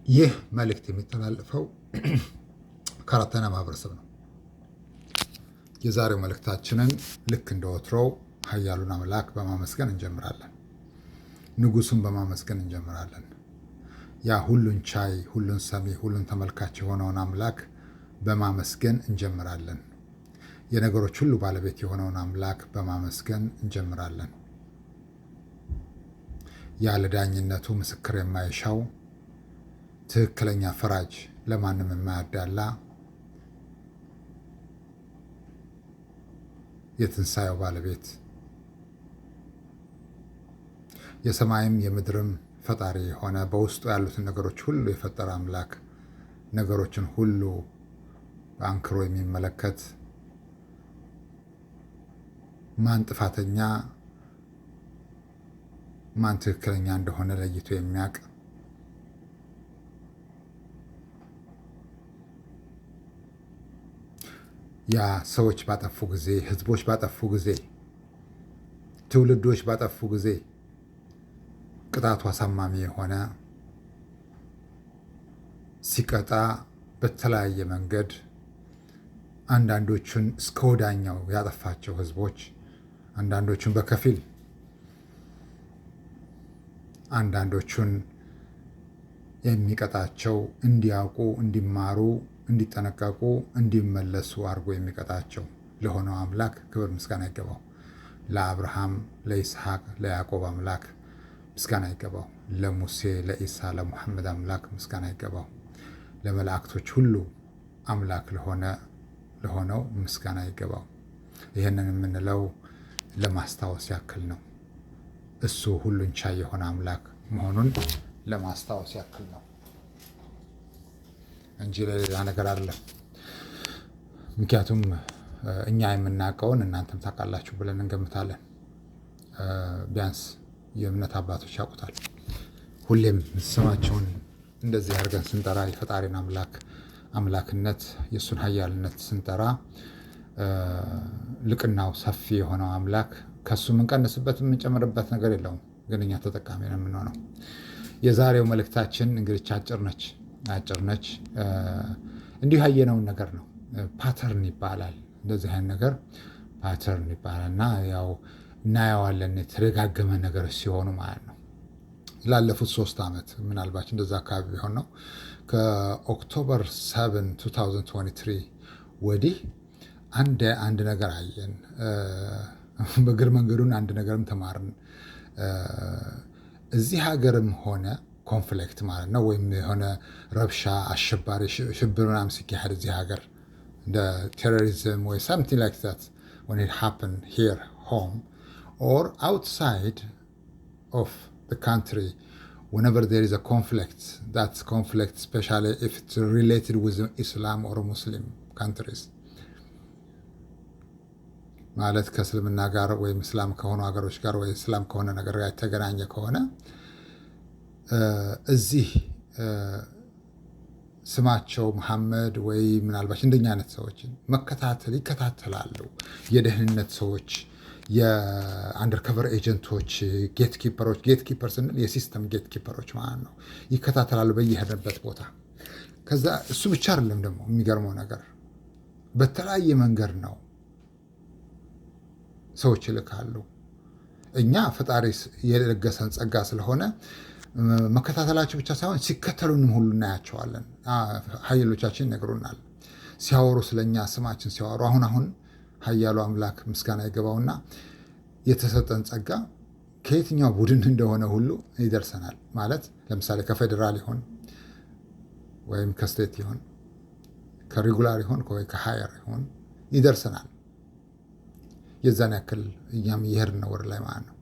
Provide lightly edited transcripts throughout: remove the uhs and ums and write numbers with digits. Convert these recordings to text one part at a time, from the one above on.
ይህ መልእክት የሚተላለፈው ከአራተኛ ማህበረሰብ ነው። የዛሬው መልእክታችንን ልክ እንደ ወትሮው ኃያሉን አምላክ በማመስገን እንጀምራለን። ንጉሱን በማመስገን እንጀምራለን። ያ ሁሉን ቻይ፣ ሁሉን ሰሚ፣ ሁሉን ተመልካች የሆነውን አምላክ በማመስገን እንጀምራለን። የነገሮች ሁሉ ባለቤት የሆነውን አምላክ በማመስገን እንጀምራለን። ያለ ዳኝነቱ ምስክር የማይሻው ትክክለኛ ፈራጅ፣ ለማንም የማያዳላ የትንሣኤው ባለቤት የሰማይም የምድርም ፈጣሪ የሆነ በውስጡ ያሉትን ነገሮች ሁሉ የፈጠረ አምላክ ነገሮችን ሁሉ በአንክሮ የሚመለከት ማን ጥፋተኛ ማን ትክክለኛ እንደሆነ ለይቶ የሚያውቅ ያ ሰዎች ባጠፉ ጊዜ፣ ህዝቦች ባጠፉ ጊዜ፣ ትውልዶች ባጠፉ ጊዜ ቅጣቱ አሳማሚ የሆነ ሲቀጣ በተለያየ መንገድ አንዳንዶቹን እስከ ወዳኛው ያጠፋቸው ህዝቦች፣ አንዳንዶቹን በከፊል፣ አንዳንዶቹን የሚቀጣቸው እንዲያውቁ፣ እንዲማሩ፣ እንዲጠነቀቁ፣ እንዲመለሱ አድርጎ የሚቀጣቸው ለሆነው አምላክ ክብር ምስጋና ይገባው። ለአብርሃም፣ ለይስሐቅ፣ ለያዕቆብ አምላክ ምስጋና ይገባው። ለሙሴ፣ ለኢሳ፣ ለሙሐመድ አምላክ ምስጋና ይገባው። ለመላእክቶች ሁሉ አምላክ ለሆነው ምስጋና ይገባው። ይህንን የምንለው ለማስታወስ ያክል ነው። እሱ ሁሉን ቻይ የሆነ አምላክ መሆኑን ለማስታወስ ያክል ነው እንጂ ለሌላ ነገር አይደለም። ምክንያቱም እኛ የምናውቀውን እናንተም ታውቃላችሁ ብለን እንገምታለን። ቢያንስ የእምነት አባቶች ያውቁታል። ሁሌም ስማቸውን እንደዚህ አድርገን ስንጠራ የፈጣሪን አምላክነት የእሱን ኃያልነት ስንጠራ ልቅናው ሰፊ የሆነው አምላክ ከሱ የምንቀንስበት የምንጨምርበት ነገር የለውም። ግን እኛ ተጠቃሚ ነው የምንሆነው። የዛሬው መልእክታችን እንግዲህ አጭር ነች። እንዲሁ ያየነውን ነገር ነው። ፓተርን ይባላል። እንደዚህ አይነት ነገር ፓተርን ይባላል እና ያው እናየዋለን የተደጋገመ ነገር ሲሆኑ ማለት ነው። ላለፉት 3 ዓመት ምናልባት እንደዛ አካባቢ ቢሆን ነው ከኦክቶበር 7 2023 ወዲህ አንድ ነገር አየን። በእግር መንገዱን አንድ ነገርም ተማርን። እዚህ ሀገርም ሆነ ኮንፍሊክት ማለት ነው ወይም የሆነ ረብሻ፣ አሸባሪ፣ ሽብር ምናምን ሲካሄድ እዚህ ሀገር እንደ ቴሮሪዝም ወይ something like that when it happened here home or outside of the country, whenever there is a conflict, that's conflict especially if it's related with Islam or Muslim countries, ማለት ከእስልምና ጋር ወይም እስላም ከሆኑ ሀገሮች ጋር ወይ እስላም ከሆነ ነገር ጋር የተገናኘ ከሆነ እዚህ ስማቸው መሐመድ ወይ ምናልባት እንደኛ አይነት ሰዎችን ይከታተላሉ። የደህንነት ሰዎች፣ የአንደርከቨር ኤጀንቶች፣ ጌትኪፐር ስንል የሲስተም ጌትኪፐሮች ማለት ነው። ይከታተላሉ በየሄደበት ቦታ። ከዛ እሱ ብቻ አይደለም ደግሞ የሚገርመው ነገር በተለያየ መንገድ ነው ሰዎች ይልካሉ። እኛ ፈጣሪ የለገሰን ጸጋ ስለሆነ መከታተላቸው ብቻ ሳይሆን ሲከተሉንም ሁሉ እናያቸዋለን። ኃይሎቻችን ይነግሩናል። ሲያወሩ ስለኛ ስማችን ሲያወሩ አሁን ኃያሉ አምላክ ምስጋና ይገባውና የተሰጠን ጸጋ ከየትኛው ቡድን እንደሆነ ሁሉ ይደርሰናል። ማለት ለምሳሌ ከፌዴራል ይሆን ወይም ከስቴት ይሆን ከሬጉላር ይሆን ወይ ከሃየር ይሆን ይደርሰናል። የዛን ያክል እኛም እየሄድን ነው ወደ ላይ ማለት ነው።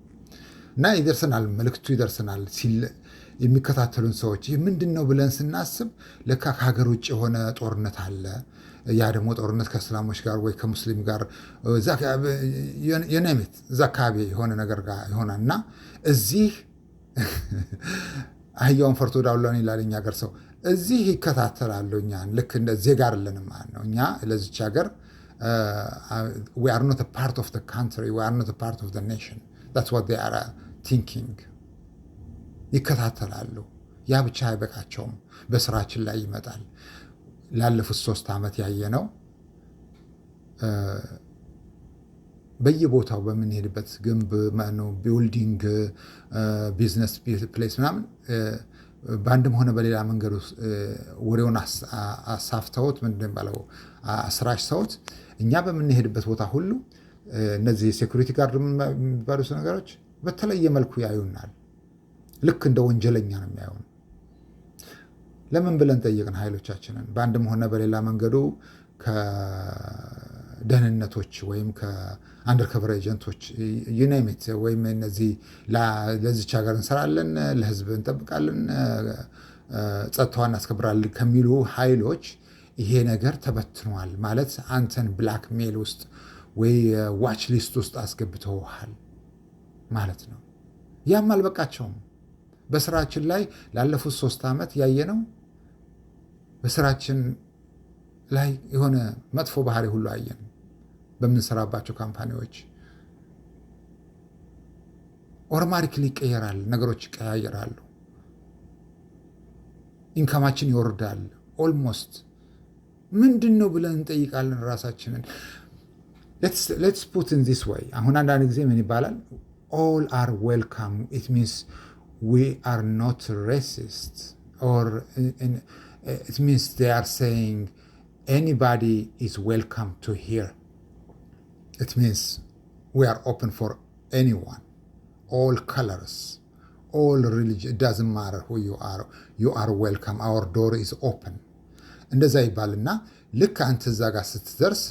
እና ይደርሰናል፣ መልእክቱ ይደርሰናል። የሚከታተሉን ሰዎች ይህ ምንድን ነው ብለን ስናስብ ለካ ከሀገር ውጭ የሆነ ጦርነት አለ። ያ ደግሞ ጦርነት ከእስላሞች ጋር ወይ ከሙስሊም ጋር የነሜት እዛ አካባቢ የሆነ ነገር ጋር ይሆናል እና እዚህ አህያውን ፈርቶ ዳውላን ይላል እኛ ሀገር ሰው። እዚህ ይከታተላሉ እኛን ልክ እንደ ዜጋ አይደለንም ማለት ነው። እኛ ለዚች ሀገር we are not a part of the country, we are not a part of the nation. That's what they are thinking. ይከታተላሉ። ያ ብቻ አይበቃቸውም፣ በስራችን ላይ ይመጣል። ላለፉት 3 ዓመት ያየነው በየቦታው በምንሄድበት ግንብ፣ ቢልዲንግ፣ ቢዝነስ ፕሌስ ምናምን በአንድም ሆነ በሌላ መንገድ ወሬውን አሳፍተውት ምንድን ባለው አስራሽ ሰውት እኛ በምንሄድበት ቦታ ሁሉ እነዚህ ሴኩሪቲ ጋርድ የሚባሉት ነገሮች በተለየ መልኩ ያዩናል። ልክ እንደ ወንጀለኛ ነው የሚያዩን። ለምን ብለን ጠየቅን ኃይሎቻችንን። በአንድም ሆነ በሌላ መንገዱ ከደህንነቶች ወይም ከአንደርከቨር ኤጀንቶች ዩኔሚት ወይም እነዚህ ለዚች ሀገር እንሰራለን፣ ለህዝብ እንጠብቃለን፣ ጸጥታዋን እናስከብራለን ከሚሉ ኃይሎች ይሄ ነገር ተበትኗል ማለት አንተን ብላክ ሜል ውስጥ ወይ ዋች ሊስት ውስጥ አስገብተውሃል ማለት ነው። ያም አልበቃቸውም። በስራችን ላይ ላለፉት 3 ዓመት ያየነው በስራችን ላይ የሆነ መጥፎ ባህሪ ሁሉ አየን። በምንሰራባቸው ካምፓኒዎች ኦቶማቲክሊ ይቀየራል፣ ነገሮች ይቀያየራሉ፣ ኢንካማችን ይወርዳል። ኦልሞስት ምንድን ነው ብለን እንጠይቃለን ራሳችንን። ሌትስ ፑት ኢን ዚስ ወይ። አሁን አንዳንድ ጊዜ ምን ይባላል? ኦል አር ዌልካም ኢት ሚንስ ዊ አር ኖት ሬሲስት ኦር ኢት ሚንስ ዜይ አር ሴይንግ ኤኒባዲ ኢዝ ዌልካም ቱ ሂር። ኢት ሚንስ ዊ አር ኦፕን ፎር ኤኒዋን ኦል ከለርስ ኦል ሪሊጅን ዳዝንት ማተር ሁ ዩ አር ዌልካም አወር ዶር ኢዝ ኦፕን። እንደዛ ይባልና ልክ አንተ እዛ ጋር ስትደርስ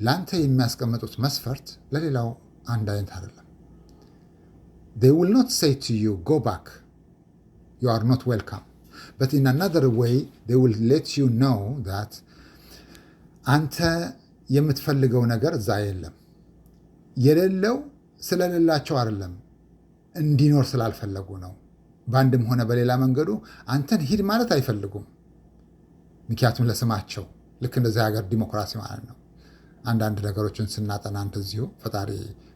ለአንተ የሚያስቀምጡት መስፈርት ለሌላው አንድ አይነት አይደለም። they will not say to you go back, you are not welcome, but in another way they will let you know that አንተ የምትፈልገው ነገር እዛ የለም። የሌለው ስለሌላቸው አይደለም፣ እንዲኖር ስላልፈለጉ ነው። በአንድም ሆነ በሌላ መንገዱ አንተን ሂድ ማለት አይፈልጉም። ምክንያቱም ለስማቸው ልክ እንደዚህ ሀገር ዲሞክራሲ ማለት ነው። አንዳንድ ነገሮችን ስናጠና እንደዚሁ ፈጣሪ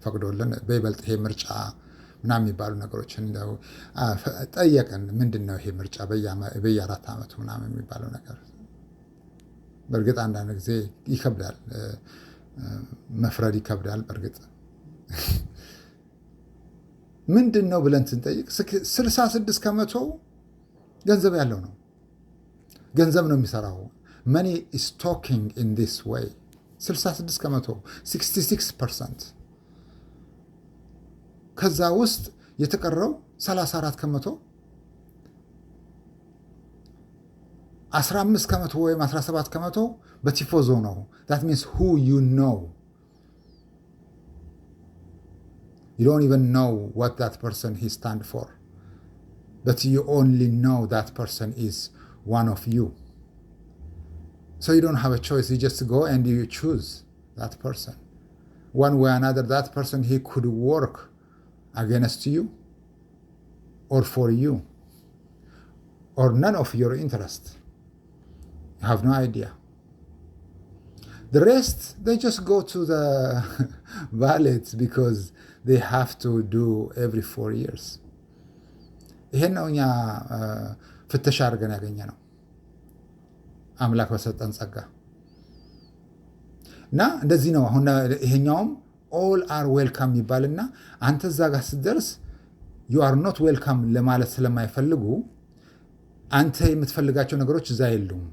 ፈቅዶልን በይበልጥ ይሄ ምርጫ ምናምን የሚባሉ ነገሮችን ጠየቅን። ምንድን ነው ይሄ ምርጫ በየ4 ዓመቱ ምናምን የሚባለው ነገር? በእርግጥ አንዳንድ ጊዜ ይከብዳል፣ መፍረድ ይከብዳል። በእርግጥ ምንድን ነው ብለን ስንጠይቅ 66% ገንዘብ ያለው ነው። ገንዘብ ነው የሚሰራው። መኒ ኢዝ ቶኪንግ ኢን ዲስ ዌይ 66%፣ 66%። ከዛ ውስጥ የተቀረው 34%፣ 15% ወይም 17% በቲፎዞ ነው። that means who you know. You don't even know what that person he stand for, but you only know that person is one of you. So you don't have a choice. You just go and you choose that person. One way or another, that person, he could work against you or for you or none of your interest. You have no idea. The rest, they just go to the ballots because they have to do every 4 years. ይሄን ነው እኛ ፍተሻ አድርገን ያገኘ ነው አምላክ በሰጠን ጸጋ እና እንደዚህ ነው። አሁን ይሄኛውም ኦል አር ዌልካም ይባልና አንተ እዛ ጋር ስትደርስ ዩ አር ኖት ዌልካም ለማለት ስለማይፈልጉ አንተ የምትፈልጋቸው ነገሮች እዛ የሉም።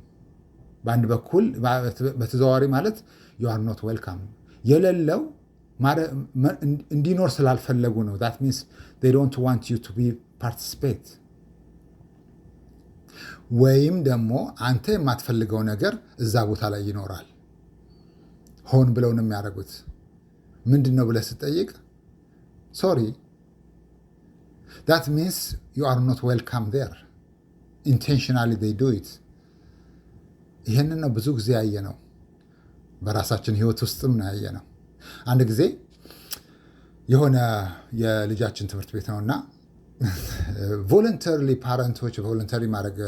በአንድ በኩል በተዘዋዋሪ ማለት ዩ አር ኖት ዌልካም የሌለው እንዲኖር ስላልፈለጉ ነው። that means they don't want you to be participate። ወይም ደግሞ አንተ የማትፈልገው ነገር እዛ ቦታ ላይ ይኖራል። ሆን ብለው ነው የሚያደርጉት። ምንድን ነው ብለህ ስትጠይቅ ሶሪ that means you are not welcome there. intentionally they do it። ይሄንን ነው ብዙ ጊዜ ያየ ነው። በራሳችን ህይወት ውስጥም ነው ያየ ነው። አንድ ጊዜ የሆነ የልጃችን ትምህርት ቤት ነውና ቮለንተሪ ፓረንቶች ቮለንተሪ ማድረግ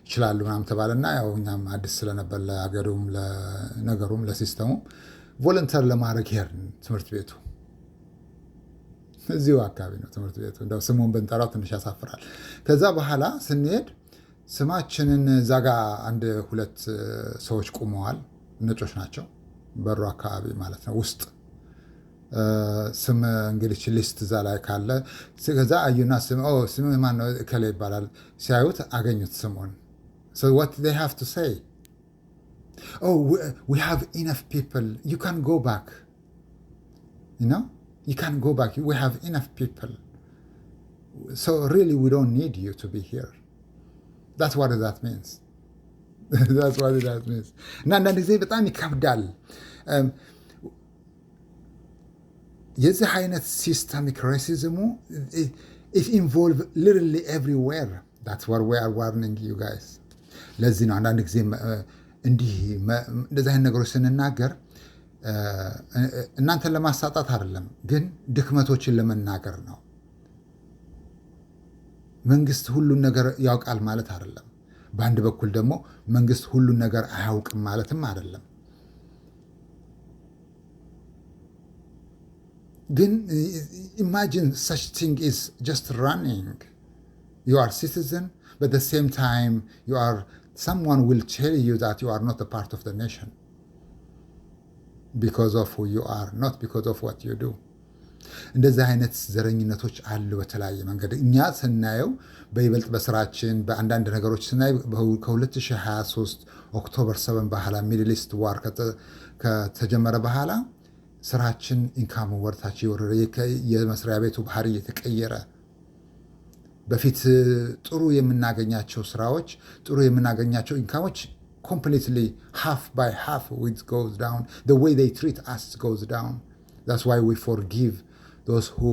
ይችላሉ ምናምን ተባለና ያው እኛም አዲስ ስለነበር ለአገሩም ለነገሩም ለሲስተሙ ቮለንተር ለማድረግ ሄድን ትምህርት ቤቱ እዚሁ አካባቢ ነው ትምህርት ቤቱ። እንደው ስሙን ብንጠራው ትንሽ ያሳፍራል። ከዛ በኋላ ስንሄድ ስማችንን እዛ ጋ አንድ ሁለት ሰዎች ቁመዋል። ነጮች ናቸው። በሩ አካባቢ ማለት ነው ውስጥ ስም እንግዲህ ሊስት እዛ ላይ ካለ ከዛ አዩና ስም ማን ነው እከሌ ይባላል። ሲያዩት አገኙት ስሙን። So what they have to say? Oh, we have enough people. You can go back. You know? You can go back. We have enough people. So really we don't need you to be here. That's what that means. That's what that means. እና አንዳንድ ጊዜ በጣም ይከብዳል። የዚህ አይነት ሲስተሚክ ሬሲዝሙ it involve literally everywhere. That's what we are warning you guys. ለዚህ ነው አንዳንድ ጊዜ እንደዚህ አይነት ነገሮች ስንናገር እናንተን ለማሳጣት አይደለም፣ ግን ድክመቶችን ለመናገር ነው። መንግስት ሁሉን ነገር ያውቃል ማለት አይደለም። በአንድ በኩል ደግሞ መንግስት ሁሉን ነገር አያውቅም ማለትም አይደለም። ግን imagine such thing is just running. You are citizen, but at the same time someone will tell you that you are not a part of the nation because of who you are, not because of what you do. እንደዚህ አይነት ዘረኝነቶች አሉ በተለያየ መንገድ። እኛ ስናየው በይበልጥ በስራችን በአንዳንድ ነገሮች ስናይ ከ2023 ኦክቶበር 7 በኋላ ሚድል ኢስት ዋር ከተጀመረ በኋላ ስራችን ኢንካሙ ወርታች የወረደ የመስሪያ ቤቱ ባህሪ እየተቀየረ በፊት ጥሩ የምናገኛቸው ስራዎች ጥሩ የምናገኛቸው ኢንካሞች completely half by half it goes down. The way they treat us goes down. That's why we forgive those who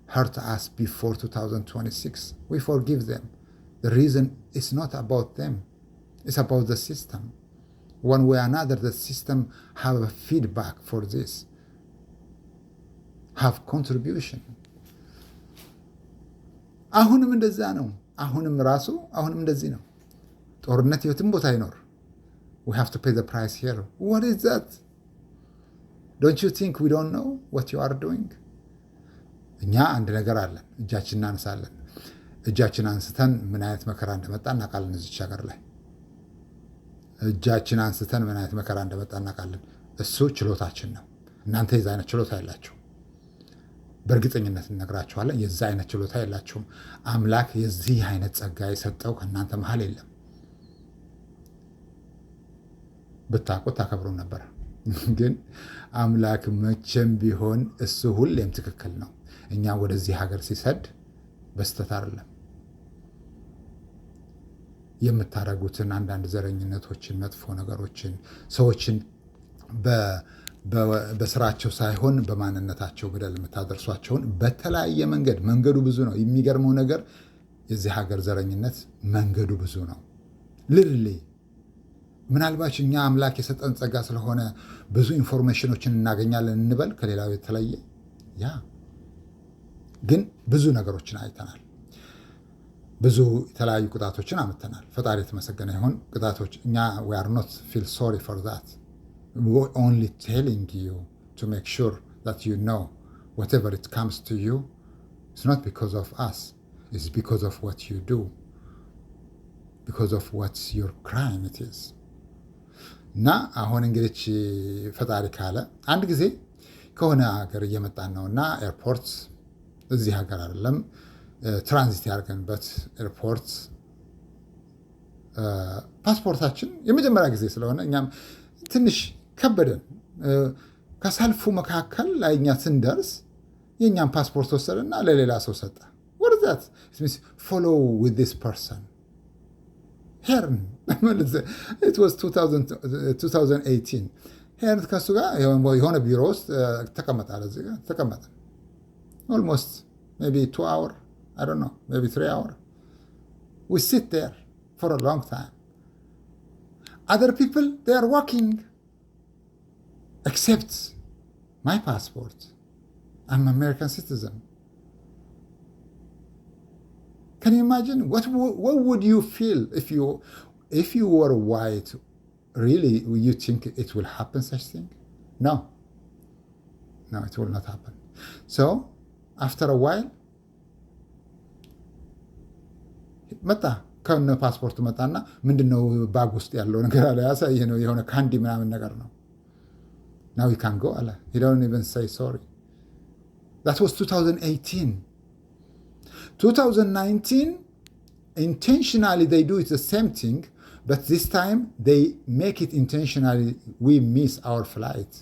hurt us before 2026. We forgive them. The reason is not about them. It's about the system. One way or another, the system have a feedback for this. Have contribution. አሁንም እንደዛ ነው። አሁንም እንደዚህ ነው። ጦርነት የትም ቦታ ይኖር we have to pay the price here. What is that? Don't you think we don't know what you are doing? እኛ አንድ ነገር አለን፣ እጃችን እናነሳለን። እጃችን አንስተን ምን አይነት መከራ እንደመጣ እናውቃለን። እዚች ሀገር ላይ እጃችን አንስተን ምን አይነት መከራ እንደመጣ እናውቃለን። እሱ ችሎታችን ነው። እናንተ የዛ አይነት ችሎታ የላችሁ። በእርግጠኝነት እነግራችኋለን፣ የዛ አይነት ችሎታ የላችሁም። አምላክ የዚህ አይነት ጸጋ የሰጠው ከእናንተ መሀል የለም። ብታውቁት ታከብሩ ነበር። ግን አምላክ መቼም ቢሆን እሱ ሁሌም ትክክል ነው። እኛ ወደዚህ ሀገር ሲሰድ በስተት አይደለም። የምታረጉትን አንዳንድ ዘረኝነቶችን፣ መጥፎ ነገሮችን ሰዎችን በስራቸው ሳይሆን በማንነታቸው በደል የምታደርሷቸውን በተለያየ መንገዱ ብዙ ነው። የሚገርመው ነገር የዚህ ሀገር ዘረኝነት መንገዱ ብዙ ነው። ልልሌ ምናልባት እኛ አምላክ የሰጠን ጸጋ ስለሆነ ብዙ ኢንፎርሜሽኖችን እናገኛለን እንበል ከሌላው የተለየ ያ ግን ብዙ ነገሮችን አይተናል። ብዙ የተለያዩ ቅጣቶችን አምጥተናል። ፈጣሪ የተመሰገነ ይሁን። ቅጣቶች እኛ we are not feel sorry for that. We're only telling you to make sure that you know whatever it comes to you, it's not because of us. It's because of what you do. Because of what's your crime it is. እና አሁን እንግዲህ ፈጣሪ ካለ አንድ ጊዜ ከሆነ ሀገር እየመጣን ነው እና ኤርፖርት እዚህ ሀገር አይደለም ትራንዚት ያደርገንበት ኤርፖርት ፓስፖርታችን የመጀመሪያ ጊዜ ስለሆነ እኛም ትንሽ ከበደን። ከሰልፉ መካከል ላይ እኛ ስንደርስ የእኛም ፓስፖርት ወሰደና ለሌላ ሰው ሰጠ። what is that? It means follow with this person. ሄርን it was 2018 ሄርን ከሱ ጋር የሆነ ቢሮ ውስጥ ተቀመጣለ። እዚህ ጋር ተቀመጠ almost maybe 2 hours, I don't know, maybe 3 hours. We sit there for a long time. Other people, they are walking, except my passport. I'm an American citizen. Can you imagine? What would you feel if you were white? Really, you think it will happen such thing? No, it will not happen. So አፍተር ዋይል መጣ ከነ ፓስፖርቱ መጣና ምንድነው ባግ ውስጥ ያለው ነገር አለ። ያሳየ ነው የሆነ ካንዲ ምናምን ነገር ነው። ናው ዊ ካን ጎ አለ። he don't even say sorry. that was 2018. 2019 intentionally they do it the same thing, but this time they make it intentionally. We miss our flight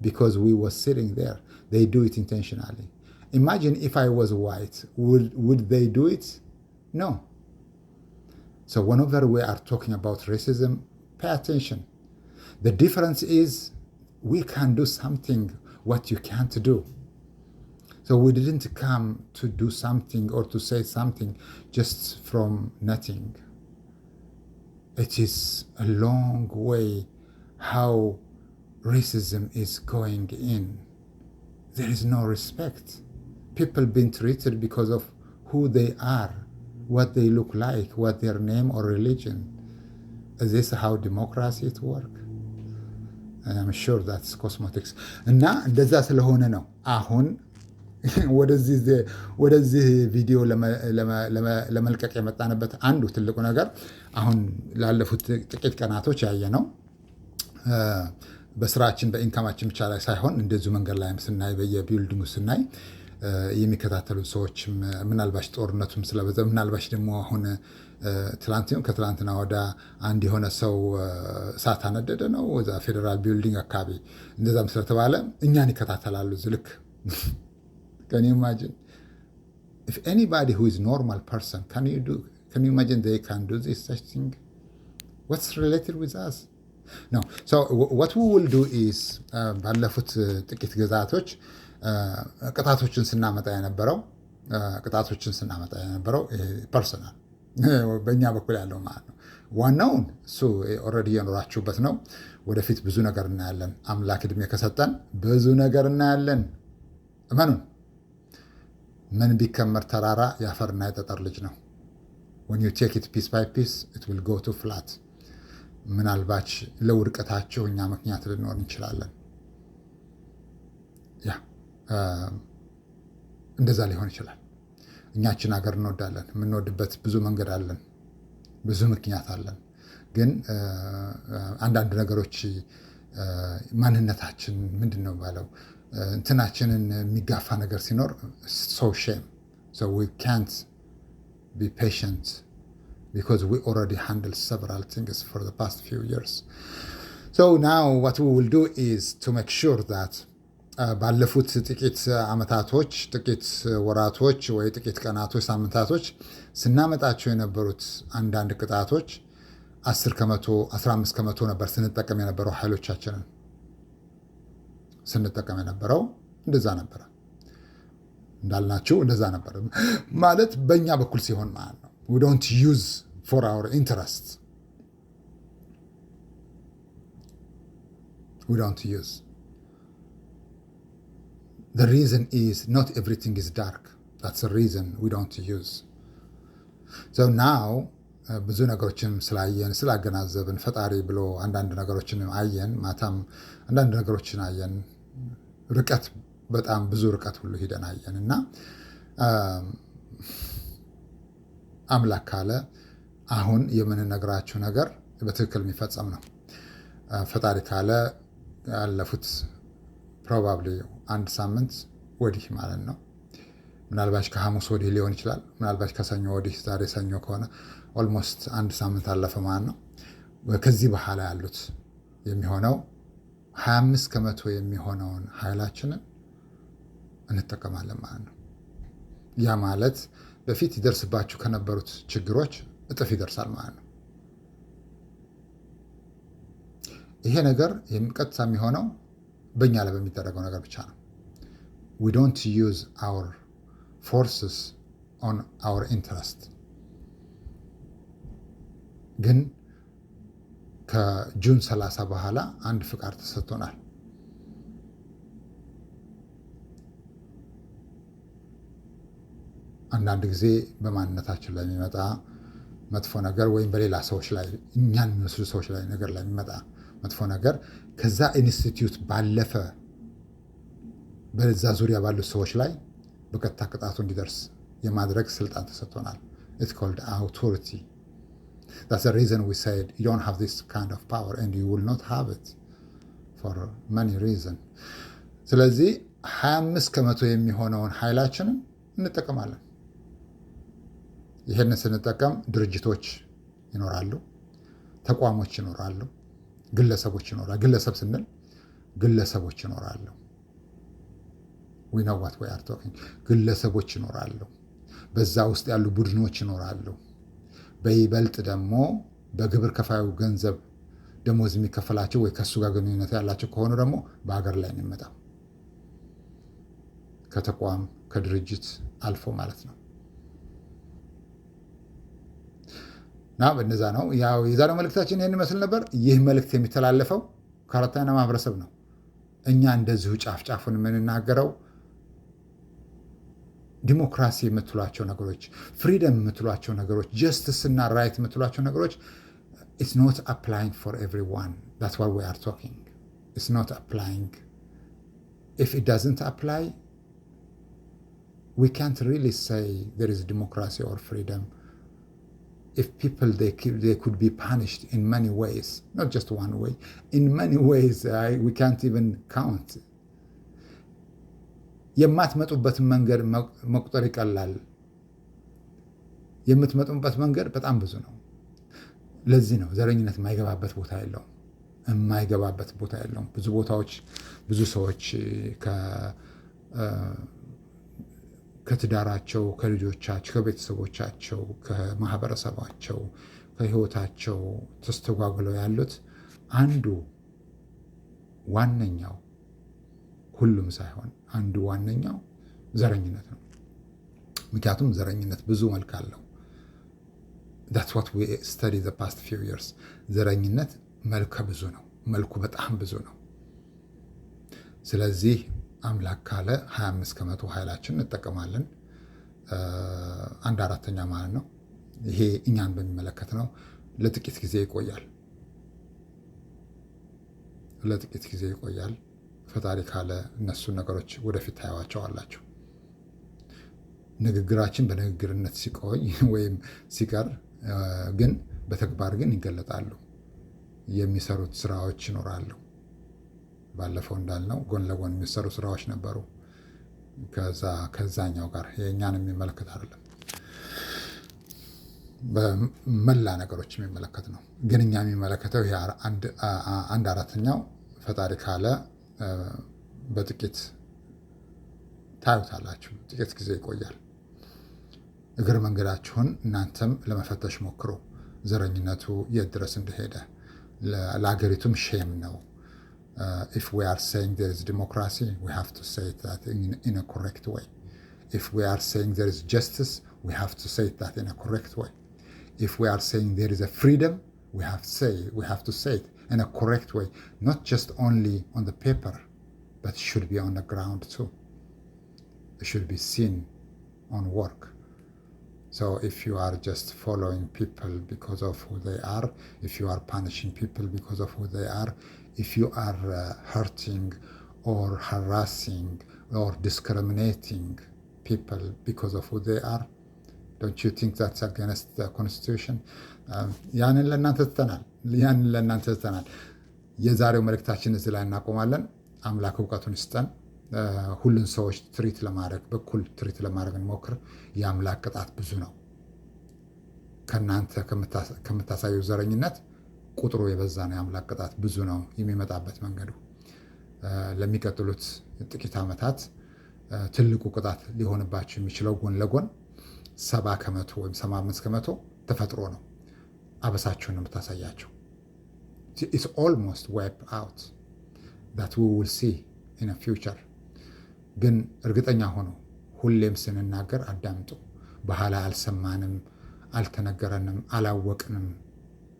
because we were sitting there. They do it intentionally. Imagine if I was white, would they do it? No. So whenever we are talking about racism, pay attention. The difference is we can do something what you can't do. So we didn't come to do something or to say something just from nothing. It is a long way how racism is going in. There is no respect. People being treated because of who they are, what they look like, what their name or religion. Is this how democracy it work? I'm sure that's cosmetics. እና እንደዛ ስለሆነ ነው አሁን ወደዚህ ቪዲዮ ለመልቀቅ የመጣንበት አንዱ ትልቁ ነገር አሁን ላለፉት ጥቂት ቀናቶች ያየ ነው። በስራችን በኢንካማችን ብቻ ላይ ሳይሆን እንደዚሁ መንገድ ላይም ስናይ በየቢልዲንጉ ስናይ የሚከታተሉ ሰዎች ምናልባሽ ጦርነቱም ስለበዛ ምናልባሽ ደግሞ አሁን ከትላንትና ወደ አንድ የሆነ ሰው እሳት አነደደ ነው ወዛ ፌዴራል ቢልዲንግ አካባቢ እንደዛም ስለተባለ እኛን ይከታተላሉ። ዝልክ can you imagine if anybody who is normal person can you imagine they can do this such thing? What's related with us? No. So what we will do is ባለፉት ጥቂት ግዛቶች ቅጣቶችን ስናመጣ የነበረው ፐርሰናል በእኛ በኩል ያለው ማለት ነው። ዋናውን እሱ ኦልሬዲ የኖራችሁበት ነው። ወደፊት ብዙ ነገር እናያለን። አምላክ ዕድሜ ከሰጠን ብዙ ነገር እናያለን። እመኑን። ምን ቢከመር ተራራ የአፈርና የጠጠር ልጅ ነው። when you take it piece by piece it will go to flat. ምናልባች ለውድቀታቸው እኛ ምክንያት ልንሆን እንችላለን። እንደዛ ሊሆን ይችላል። እኛችን ሀገር እንወዳለን። የምንወድበት ብዙ መንገድ አለን፣ ብዙ ምክንያት አለን። ግን አንዳንድ ነገሮች ማንነታችን ምንድን ነው ባለው እንትናችንን የሚጋፋ ነገር ሲኖር so shame. So we can't be patient because we already handled several things for the past few years. So now what we will do is to make sure that ባለፉት ጥቂት ዓመታቶች፣ ጥቂት ወራቶች ወይ ጥቂት ቀናቶች፣ ሳምንታቶች ስናመጣቸው የነበሩት አንዳንድ ቅጣቶች 10 ከመቶ 15 ከመቶ ነበር ስንጠቀም የነበረው ኃይሎቻችንን ስንጠቀም የነበረው እንደዛ ነበር። እንዳልናችሁ እንደዛ ነበር ማለት በእኛ በኩል ሲሆን ማለት ነው። we don't use for our interest. We don't use. The reason is not everything is dark. That's the reason we don't use. So now ብዙ ነገሮችን ስላየን ስላገናዘብን ፈጣሪ ብሎ አንዳንድ ነገሮችን አየን። ማታም አንዳንድ ነገሮችን አየን። ርቀት በጣም ብዙ ርቀት ሁሉ ሂደን አየን እና አምላክ ካለ አሁን የምንነግራችሁ ነገር በትክክል የሚፈጸም ነው። ፈጣሪ ካለ ያለፉት ፕሮባብሊ አንድ ሳምንት ወዲህ ማለት ነው። ምናልባች ከሐሙስ ወዲህ ሊሆን ይችላል። ምናልባች ከሰኞ ወዲህ፣ ዛሬ ሰኞ ከሆነ ኦልሞስት አንድ ሳምንት አለፈ ማለት ነው። ከዚህ በኋላ ያሉት የሚሆነው 25 ከመቶ የሚሆነውን ኃይላችንን እንጠቀማለን ማለት ነው። ያ ማለት በፊት ይደርስባችሁ ከነበሩት ችግሮች እጥፍ ይደርሳል ማለት ነው። ይሄ ነገር ቀጥታ የሚሆነው በእኛ ላይ በሚደረገው ነገር ብቻ ነው። we don't use our forces on our interest. ግን ከጁን 30 በኋላ አንድ ፍቃድ ተሰጥቶናል። አንዳንድ ጊዜ በማንነታችን ላይ የሚመጣ መጥፎ ነገር ወይም በሌላ ሰዎች ላይ እኛን የሚመስሉ ሰዎች ላይ ነገር ላይ የሚመጣ መጥፎ ነገር ከዛ ኢንስቲትዩት ባለፈ በዛ ዙሪያ ባሉት ሰዎች ላይ በቀጥታ ቅጣቱ እንዲደርስ የማድረግ ስልጣን ተሰጥቶናል። It's called authority. That's the reason we said you don't have this kind of power and you will not have it for many reasons. ስለዚህ 25% የሚሆነውን ኃይላችንን እንጠቀማለን። ይሄንን ስንጠቀም ድርጅቶች ይኖራሉ፣ ተቋሞች ይኖራሉ፣ ግለሰቦች ይኖራሉ። ግለሰብ ስንል ግለሰቦች ይኖራሉ። we know what we are talking. ግለሰቦች ይኖራሉ። በዛ ውስጥ ያሉ ቡድኖች ይኖራሉ። በይበልጥ ደግሞ በግብር ከፋዩ ገንዘብ ደሞዝ የሚከፈላቸው ወይ ከሱ ጋር ግንኙነት ያላቸው ከሆኑ ደግሞ በሀገር ላይ ነው የሚመጣው፣ ከተቋም ከድርጅት አልፎ ማለት ነው። እና በነዛ ነው ያው የዛሬው መልእክታችን ይህን ይመስል ነበር። ይህ መልእክት የሚተላለፈው ከአራተኛ ማህበረሰብ ነው። እኛ እንደዚሁ ጫፍ ጫፉን የምንናገረው ዲሞክራሲ የምትሏቸው ነገሮች፣ ፍሪደም የምትሏቸው ነገሮች፣ ጀስትስ እና ራይት የምትሏቸው ነገሮች it's not applying for everyone. That's what we are talking. It's not applying. If it doesn't apply, we can't really say there is democracy or freedom. If people, they could be punished in many ways, not just one way, in many ways we can't even count. የማትመጡበትን መንገድ መቁጠር ይቀላል። የምትመጡበት መንገድ በጣም ብዙ ነው። ለዚህ ነው ዘረኝነት የማይገባበት ቦታ የለውም። ብዙ ቦታዎች ብዙ ሰዎች ከትዳራቸው፣ ከልጆቻቸው፣ ከቤተሰቦቻቸው፣ ከማህበረሰባቸው፣ ከህይወታቸው ተስተጓጉለው ያሉት አንዱ ዋነኛው፣ ሁሉም ሳይሆን አንዱ ዋነኛው ዘረኝነት ነው። ምክንያቱም ዘረኝነት ብዙ መልክ አለው። That's what we studied the past few years. ዘረኝነት መልከ ብዙ ነው። መልኩ በጣም ብዙ ነው። ስለዚህ አምላክ ካለ 25% ኃይላችን እንጠቀማለን። 1/4 ማለት ነው። ይሄ እኛን በሚመለከት ነው። ለጥቂት ጊዜ ይቆያል። ፈጣሪ ካለ እነሱን ነገሮች ወደፊት ታያዋቸዋላችሁ። ንግግራችን በንግግርነት ሲቆይ ወይም ሲቀር ግን በተግባር ግን ይገለጣሉ። የሚሰሩት ስራዎች ይኖራሉ። ባለፈው እንዳልነው ጎን ለጎን የሚሰሩ ስራዎች ነበሩ። ከዛኛው ጋር የእኛን የሚመለከት አይደለም፣ በመላ ነገሮች የሚመለከት ነው። ግን እኛ የሚመለከተው ይሄ 1/4 ፈጣሪ ካለ በጥቂት ታዩታላችሁ። ጥቂት ጊዜ ይቆያል። እግር መንገዳችሁን እናንተም ለመፈተሽ ሞክሩ። ዘረኝነቱ የት ድረስ እንደሄደ ለአገሪቱም ሼም ነው። If we are saying there is democracy, we have to say that in a correct way. If we are saying there is justice, we have to say that in a correct way. If we are saying there is a freedom, we have to say it in a correct way, not just only on the paper, but it should be on the ground too. It should be seen on work. So if you are just following people because of who they are, if you are punishing people because of who they are, if you are hurting or harassing or discriminating people because of who they are, don't you think that's against the Constitution? ያንን ለእናንተ ትተናል። የዛሬው መልእክታችን እዚህ ላይ እናቆማለን። አምላክ እውቀቱን ይስጠን። ሁሉን ሰዎች በኩል ትሪት ለማድረግ እንሞክር። የአምላክ ቅጣት ብዙ ነው። ከእናንተ ከምታሳዩ ዘረኝነት ቁጥሩ የበዛ ነው። የአምላክ ቅጣት ብዙ ነው የሚመጣበት መንገዱ። ለሚቀጥሉት ጥቂት ዓመታት ትልቁ ቅጣት ሊሆንባቸው የሚችለው ጎን ለጎን 70% ወይም 75% ተፈጥሮ ነው። አበሳችሁን ነው የምታሳያቸው። It's almost wiped out that we will see in a future. ግን እርግጠኛ ሆኖ ሁሌም ስንናገር አዳምጡ። በኋላ አልሰማንም፣ አልተነገረንም፣ አላወቅንም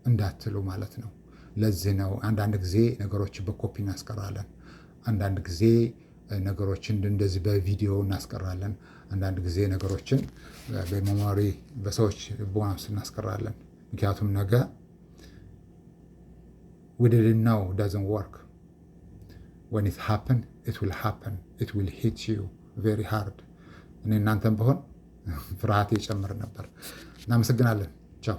እንዳትሉ ማለት ነው። ለዚህ ነው አንዳንድ ጊዜ ነገሮችን በኮፒ እናስቀራለን። አንዳንድ ጊዜ ነገሮችን እንደዚህ በቪዲዮ እናስቀራለን። አንዳንድ ጊዜ ነገሮችን በሜሞሪ በሰዎች ቦናስ እናስቀራለን። ምክንያቱም ነገ we didn't know doesn't work. When it happen, it will happen. It will hit you very hard. እኔ እናንተም በሆን ፍርሃት ይጨምር ነበር። እናመሰግናለን። ቻው